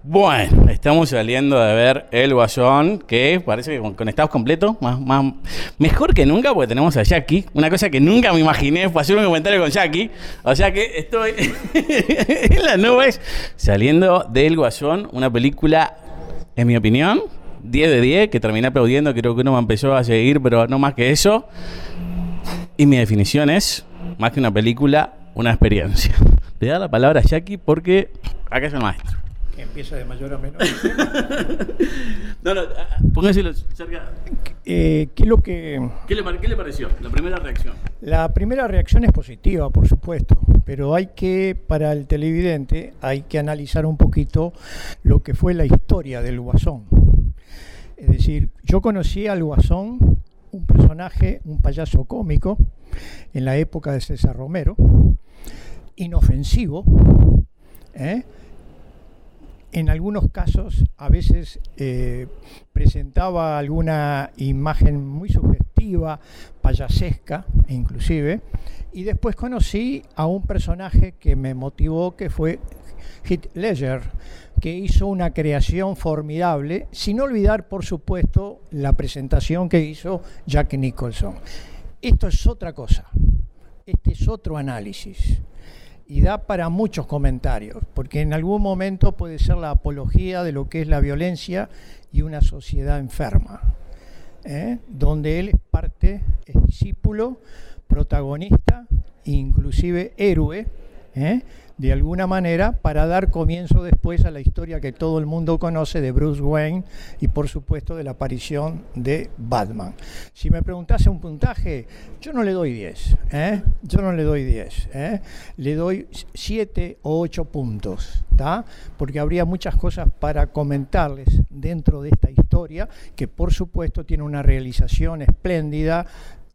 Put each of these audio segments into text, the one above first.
Bueno, estamos saliendo de ver El Guasón, que parece que con estados completos, mejor que nunca, porque tenemos a Jackie, una cosa que nunca me imaginé, fue hacer un comentario con Jackie, o sea que estoy en las nubes, saliendo del Guasón, una película, en mi opinión, 10 de 10, que terminé aplaudiendo, creo que uno me empezó a seguir, pero no más que eso, y mi definición es, más que una película, una experiencia. Le da la palabra a Jackie porque acá es el maestro. Que empieza de mayor a menor. No, póngaselo cerca. ¿Qué le pareció? La primera reacción. La primera reacción es positiva, por supuesto, pero para el televidente, hay que analizar un poquito lo que fue la historia del Guasón. Es decir, yo conocí al Guasón, un personaje, un payaso cómico, en la época de César Romero, inofensivo, en algunos casos a veces presentaba alguna imagen muy sugestiva, payasesca inclusive, y después conocí a un personaje que me motivó, que fue Heath Ledger, que hizo una creación formidable, sin olvidar por supuesto la presentación que hizo Jack Nicholson. Esto es otra cosa, este es otro análisis. Y da para muchos comentarios, porque en algún momento puede ser la apología de lo que es la violencia y una sociedad enferma, donde él es parte, es discípulo, protagonista, inclusive héroe, de alguna manera, para dar comienzo después a la historia que todo el mundo conoce de Bruce Wayne y por supuesto de la aparición de Batman. Si me preguntase un puntaje, yo no le doy 10, yo no le doy 10, le doy 7 o 8 puntos, ¿tá? Porque habría muchas cosas para comentarles dentro de esta historia, que por supuesto tiene una realización espléndida,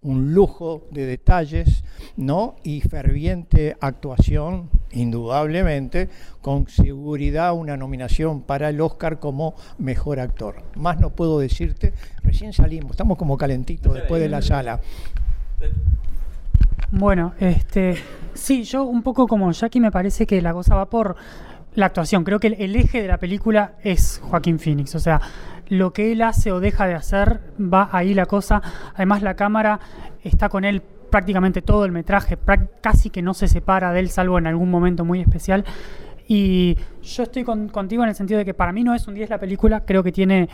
un lujo de detalles, ¿no? Y ferviente actuación, indudablemente, con seguridad una nominación para el Oscar como mejor actor. Más no puedo decirte, recién salimos, estamos como calentitos después de la sala. Bueno, sí, yo un poco como Jackie me parece que la cosa va por la actuación. Creo que el eje de la película es Joaquín Phoenix, o sea, lo que él hace o deja de hacer, va ahí la cosa. Además la cámara está con él prácticamente todo el metraje, casi que no se separa de él, salvo en algún momento muy especial. Y yo estoy contigo en el sentido de que para mí no es un 10 la película, creo que tiene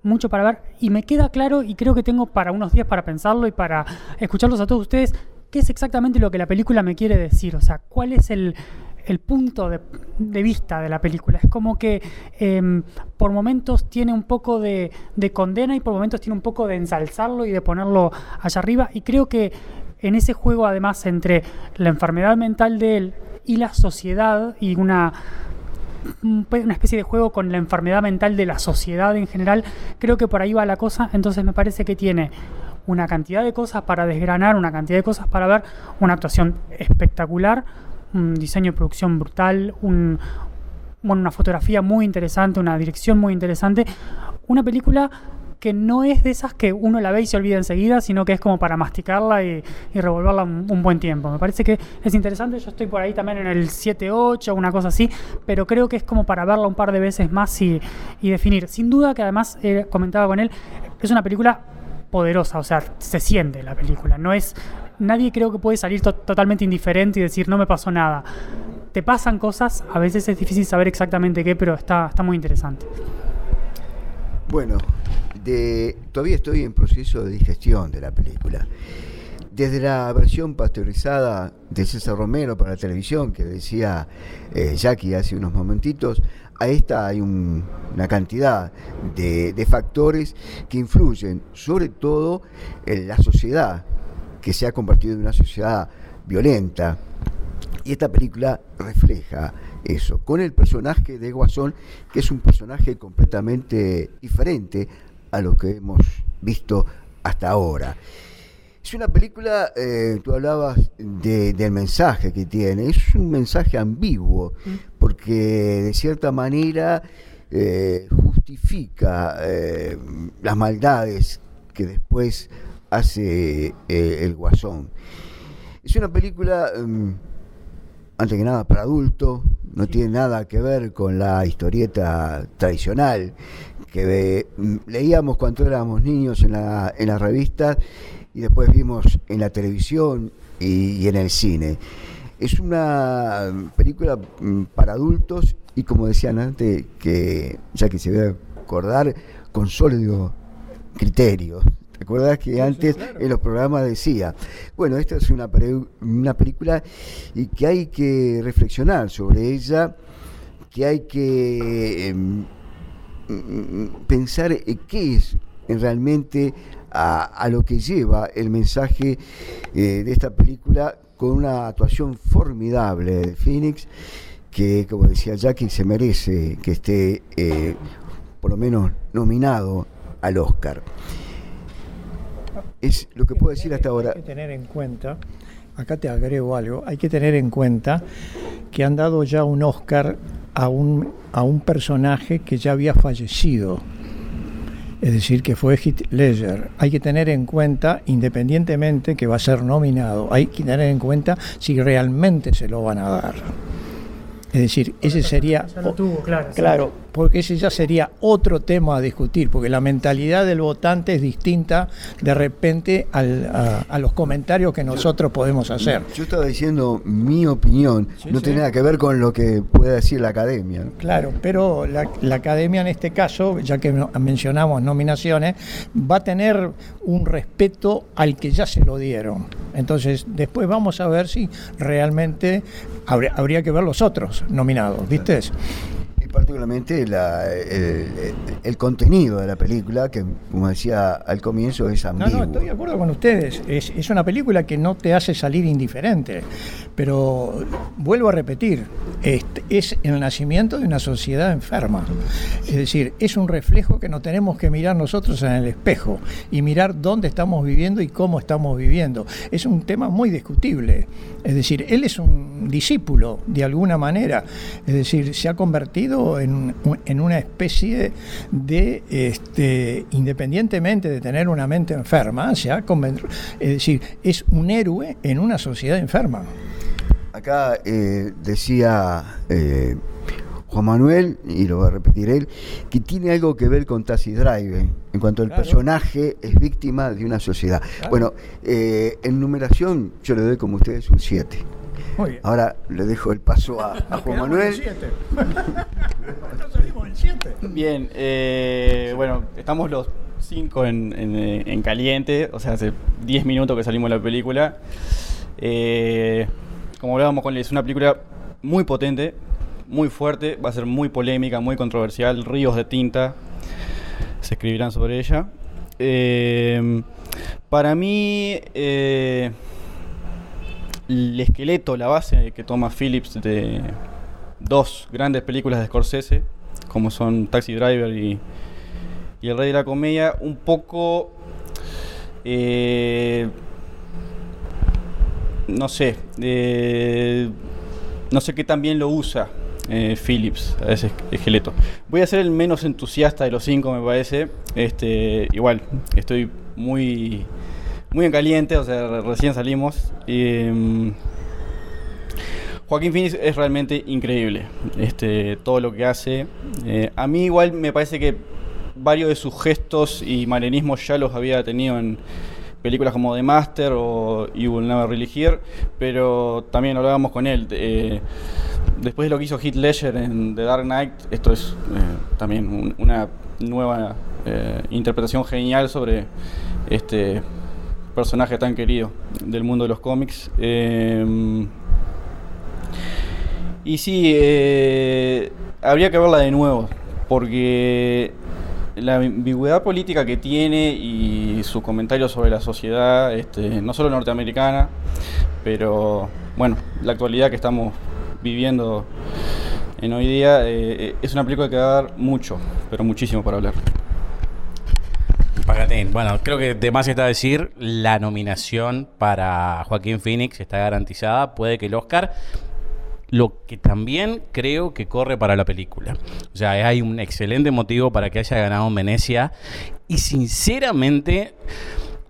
mucho para ver, y me queda claro, y creo que tengo para unos días para pensarlo y para escucharlos a todos ustedes, qué es exactamente lo que la película me quiere decir, o sea, cuál es el punto de vista de la película. Es como que por momentos tiene un poco de condena y por momentos tiene un poco de ensalzarlo y de ponerlo allá arriba, y creo que en ese juego, además, entre la enfermedad mental de él y la sociedad, y una especie de juego con la enfermedad mental de la sociedad en general, creo que por ahí va la cosa. Entonces me parece que tiene una cantidad de cosas para desgranar, una cantidad de cosas para ver, una actuación espectacular, un diseño de producción brutal, una fotografía muy interesante, una dirección muy interesante, una película que no es de esas que uno la ve y se olvida enseguida, sino que es como para masticarla y revolverla un buen tiempo. Me parece que es interesante. Yo estoy por ahí también en el 7-8, una cosa así, pero creo que es como para verla un par de veces más y definir. Sin duda que además, comentaba con él, es una película poderosa, o sea, se siente la película, no es... Nadie creo que puede salir totalmente indiferente y decir no me pasó nada. Te pasan cosas, a veces es difícil saber exactamente qué, pero está muy interesante. Bueno, todavía estoy en proceso de digestión de la película. Desde la versión pasteurizada de César Romero para la televisión, que decía Jackie hace unos momentitos, a esta hay una cantidad de factores que influyen, sobre todo en la sociedad, que se ha convertido en una sociedad violenta, y esta película refleja eso, con el personaje de Guasón, que es un personaje completamente diferente a lo que hemos visto hasta ahora. Es una película, tú hablabas del mensaje que tiene, es un mensaje ambiguo, porque de cierta manera justifica las maldades que después hace el Guasón. Es una película, antes que nada, para adultos, no tiene nada que ver con la historieta tradicional que leíamos cuando éramos niños en las revistas y después vimos en la televisión y en el cine. Es una película para adultos y, como decían antes, que ya que se debe acordar, con sólido criterio. ¿Te acuerdas que antes claro, en los programas decía, bueno, esta es una película y que hay que reflexionar sobre ella, que hay que pensar qué es realmente a lo que lleva el mensaje de esta película, con una actuación formidable de Phoenix, que, como decía Jackie, se merece que esté por lo menos nominado al Oscar. Es lo que puedo decir hasta ahora. Hay que tener en cuenta, acá te agrego algo, hay que tener en cuenta que han dado ya un Oscar a un personaje que ya había fallecido. Es decir, que fue Heath Ledger. Hay que tener en cuenta, independientemente que va a ser nominado, hay que tener en cuenta si realmente se lo van a dar. Es decir, ese sería... Ya lo tuvo, claro. Claro, porque ese ya sería otro tema a discutir, porque la mentalidad del votante es distinta de repente a los comentarios que nosotros podemos hacer. Yo estaba diciendo mi opinión, sí, no tiene nada que ver con lo que pueda decir la Academia. Claro, pero la Academia en este caso, ya que mencionamos nominaciones, va a tener un respeto al que ya se lo dieron. Entonces, después vamos a ver si realmente habría que ver los otros nominados, ¿viste? Y particularmente el contenido de la película, que, como decía al comienzo, es ambiguo. No, estoy de acuerdo con ustedes. Es una película que no te hace salir indiferente. Pero vuelvo a repetir, es el nacimiento de una sociedad enferma. Es decir, es un reflejo que nos tenemos que mirar nosotros en el espejo y mirar dónde estamos viviendo y cómo estamos viviendo. Es un tema muy discutible. Es decir, él es un discípulo, de alguna manera. Es decir, se ha convertido en una especie de, independientemente de tener una mente enferma, es decir, es un héroe en una sociedad enferma. Acá decía Juan Manuel, y lo va a repetir él, que tiene algo que ver con Taxi Driver, en cuanto el personaje es víctima de una sociedad. Claro. Bueno, en numeración yo le doy, como ustedes, un 7. Ahora le dejo el paso a Juan Manuel. No salimos del 7. Bien, bueno, estamos los 5 en caliente, o sea, hace 10 minutos que salimos de la película. Como hablábamos con él, es una película muy potente, muy fuerte, va a ser muy polémica, muy controversial, ríos de tinta se escribirán sobre ella. Para mí, el esqueleto, la base que toma Phillips de dos grandes películas de Scorsese, como son Taxi Driver y El Rey de la Comedia, un poco... no sé qué tan bien lo usa Phillips a ese esqueleto. Voy a ser el menos entusiasta de los 5, me parece. Igual, estoy muy en caliente, o sea, recién salimos. Joaquín Phoenix es realmente increíble, todo lo que hace. A mí igual me parece que varios de sus gestos y manerismos ya los había tenido en películas como The Master o You Will Never Really Hear, pero también hablábamos con él. Después de lo que hizo Heath Ledger en The Dark Knight, esto es también una nueva interpretación genial sobre este personaje tan querido del mundo de los cómics. Y sí, habría que verla de nuevo, porque la ambigüedad política que tiene y sus comentarios sobre la sociedad, no solo norteamericana, pero bueno, la actualidad que estamos viviendo en hoy día, es una película que va a dar mucho, pero muchísimo para hablar. Pagatín. Bueno, creo que de más está decir, la nominación para Joaquín Phoenix está garantizada, puede que el Oscar. Lo que también creo que corre para la película. O sea, hay un excelente motivo para que haya ganado en Venecia. Y sinceramente,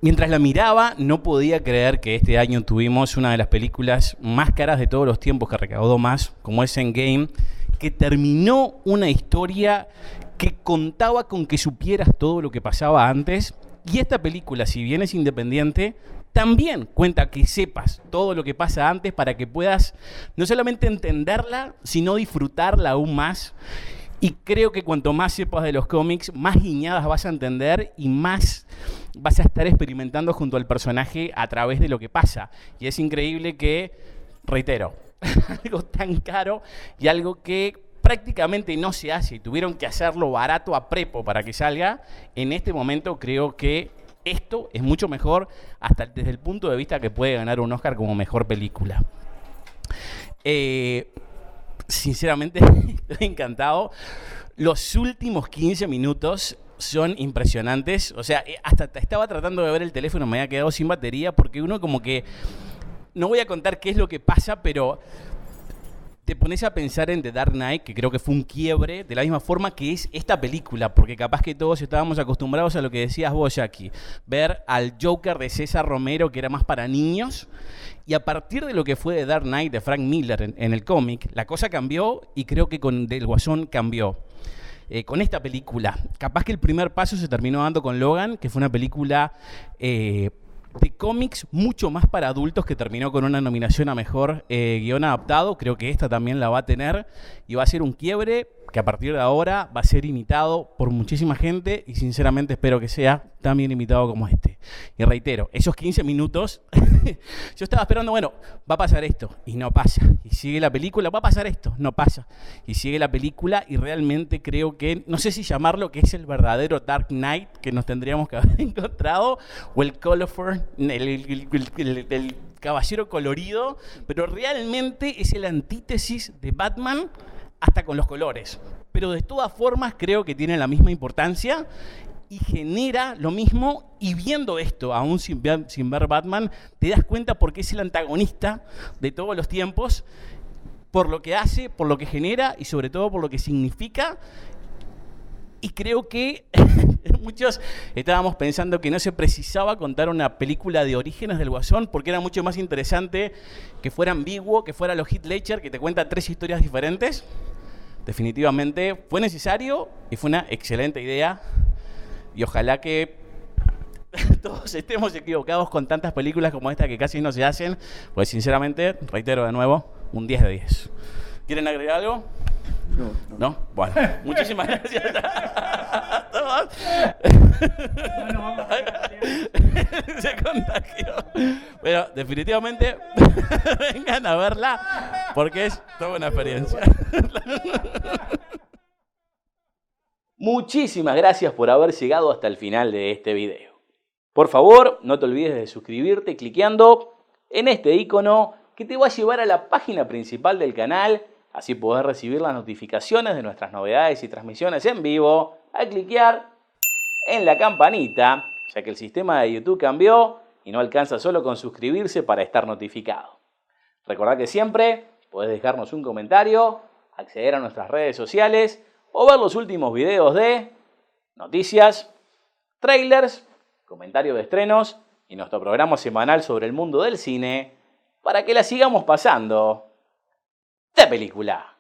Mientras la miraba, no podía creer que este año tuvimos una de las películas más caras de todos los tiempos, que recaudó más, como es Endgame, que terminó una historia que contaba con que supieras todo lo que pasaba antes. Y esta película, si bien es independiente, también cuenta que sepas todo lo que pasa antes para que puedas no solamente entenderla, sino disfrutarla aún más. Y creo que cuanto más sepas de los cómics, más guiñadas vas a entender y más vas a estar experimentando junto al personaje a través de lo que pasa. Y es increíble que, reitero, algo tan caro y algo que prácticamente no se hace y tuvieron que hacerlo barato a prepo para que salga, en este momento creo que esto es mucho mejor hasta desde el punto de vista que puede ganar un Oscar como mejor película. Sinceramente, estoy encantado. Los últimos 15 minutos son impresionantes. O sea, hasta estaba tratando de ver el teléfono, me había quedado sin batería porque uno como que... No voy a contar qué es lo que pasa, pero te pones a pensar en The Dark Knight, que creo que fue un quiebre, de la misma forma que es esta película, porque capaz que todos estábamos acostumbrados a lo que decías vos, Jackie, ver al Joker de César Romero, que era más para niños, y a partir de lo que fue The Dark Knight de Frank Miller en el cómic, la cosa cambió y creo que con El Guasón cambió. Con esta película, capaz que el primer paso se terminó dando con Logan, que fue una película... de cómics mucho más para adultos, que terminó con una nominación a mejor guión adaptado. Creo que esta también la va a tener y va a ser un quiebre que a partir de ahora va a ser imitado por muchísima gente y sinceramente espero que sea tan bien imitado como este. Y reitero, esos 15 minutos yo estaba esperando, bueno, va a pasar esto y no pasa. Y sigue la película, va a pasar esto, no pasa. Y sigue la película y realmente creo que, no sé si llamarlo que es el verdadero Dark Knight que nos tendríamos que haber encontrado, o el Colorful, el caballero colorido, pero realmente es el antítesis de Batman hasta con los colores. Pero de todas formas creo que tiene la misma importancia y genera lo mismo, y viendo esto, aún sin ver Batman, te das cuenta porque es el antagonista de todos los tiempos, por lo que hace, por lo que genera y sobre todo por lo que significa. Y creo que muchos estábamos pensando que no se precisaba contar una película de orígenes del Guasón, porque era mucho más interesante que fuera ambiguo, que fuera los Heath Ledger, que te cuenta 3 historias diferentes. Definitivamente fue necesario y fue una excelente idea. Y ojalá que todos estemos equivocados con tantas películas como esta que casi no se hacen, pues sinceramente, reitero de nuevo, un 10 de 10. ¿Quieren agregar algo? No. Bueno, muchísimas gracias a todos. Se contagió. Pero definitivamente vengan a verla porque es toda una experiencia. Muchísimas gracias por haber llegado hasta el final de este video. Por favor, no te olvides de suscribirte cliqueando en este icono que te va a llevar a la página principal del canal. Así podés recibir las notificaciones de nuestras novedades y transmisiones en vivo al cliquear en la campanita, ya que el sistema de YouTube cambió y no alcanza solo con suscribirse para estar notificado. Recordá que siempre podés dejarnos un comentario, acceder a nuestras redes sociales o ver los últimos videos de noticias, trailers, comentarios de estrenos y nuestro programa semanal sobre el mundo del cine para que la sigamos pasando de película.